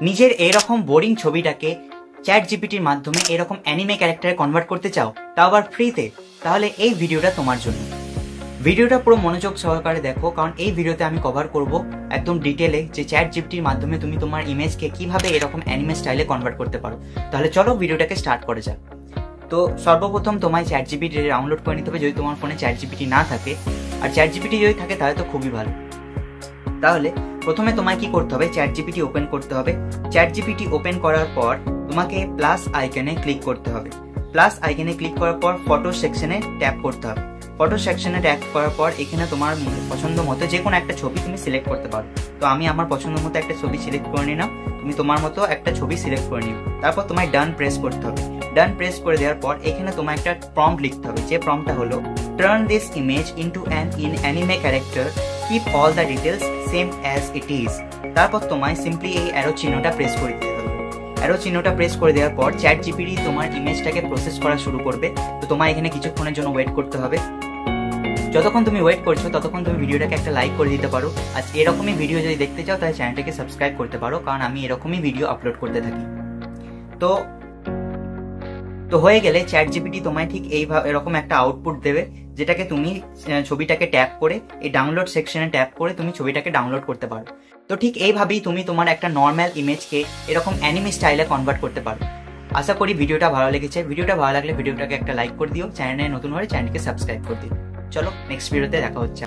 নিজের এরকম বোরিং ছবিটাকে চ্যাট জিপিটির মাধ্যমে এরকম অ্যানিমে ক্যারেক্টারে কনভার্ট করতে চাও, তাও আবার ফ্রিতে, তাহলে এই ভিডিওটা তোমার জন্য। ভিডিওটা পুরো মনোযোগ সহকারে দেখো, কারণ এই ভিডিওতে আমি কভার করব একদম ডিটেলে যে চ্যাট জিপিটির মাধ্যমে তুমি তোমার ইমেজকে কিভাবে এরকম অ্যানিমে স্টাইলে কনভার্ট করতে পারো। তাহলে চলো ভিডিওটাকে স্টার্ট করে যাক। তো সর্বপ্রথম তোমায় চ্যাট জিপিটি ডাউনলোড করে নিতে হবে যদি তোমার ফোনে চ্যাট জিপিটি না থাকে, আর চ্যাট জিপিটি যদি থাকে তাহলে তো খুবই ভালো। তাহলে প্রথমে তোমায় কি করতে হবে, চ্যাট জিপিটি ওপেন করতে হবে। চ্যাট জিপিটি ওপেন করার পর তোমাকে প্লাস আইকনে ক্লিক করতে হবে। প্লাস আইকনে ক্লিক করার পর ফটো সেকশনে ট্যাপ করতে হবে। ফটো সেকশনে ট্যাপ করার পর এখানে তোমার পছন্দ মতো যে কোনো একটা ছবি তুমি সিলেক্ট করতে পারো। তো আমি আমার পছন্দ মতো একটা ছবি সিলেক্ট করে নিলাম, তুমি তোমার মতো একটা ছবি সিলেক্ট করে নিও। তারপর তোমায় ডান প্রেস করতে হবে। ডান প্রেস করে দেওয়ার পর এখানে তোমার একটা প্রম্পট লিখতে হবে, যে প্রম্পটটা হলো turn this image into an anime character, keep all the details same as it is. তারপর তোমায় সিম্পলি এই অ্যারো চিহ্নটা প্রেস করে দিতে হবে। অ্যারো চিহ্নটা প্রেস করে দেওয়ার পর চ্যাট জিপিটি তোমার ইমেজটাকে প্রসেস করা শুরু করবে। তো তোমার এখানে কিছুক্ষণের জন্য ওয়েট করতে হবে। যতক্ষণ তুমি ওয়েট করছো ততক্ষণ তুমি ভিডিওটাকে একটা লাইক করে দিতে পারো। আর এরকমই ভিডিও যদি দেখতে চাও তাহলে চ্যানেলটাকে সাবস্ক্রাইব করতে পারো, কারণ আমি এরকমই ভিডিও আপলোড করতে থাকি। তো হয়ে গেলে চ্যাট জিপিটি তোমায় ঠিক এরকম একটা আউটপুট দেবে, যেটাকে তুমি ছবিটাকে ট্যাপ করে এই ডাউনলোড সেকশনে ট্যাপ করে তুমি ছবিটাকে ডাউনলোড করতে পারো। তো ঠিক এইভাবেই তুমি তোমার একটা নর্মাল ইমেজকে এরকম অ্যানিমে স্টাইলে কনভার্ট করতে পারো। আশা করি ভিডিওটা ভালো লেগেছে। ভিডিওটা ভালো লাগলে ভিডিওটাকে একটা লাইক করে দিও, চ্যানেলে নতুন হলে চ্যানেলকে সাবস্ক্রাইব করে দিও। চলো নেক্সট ভিডিওতে দেখা হচ্ছে।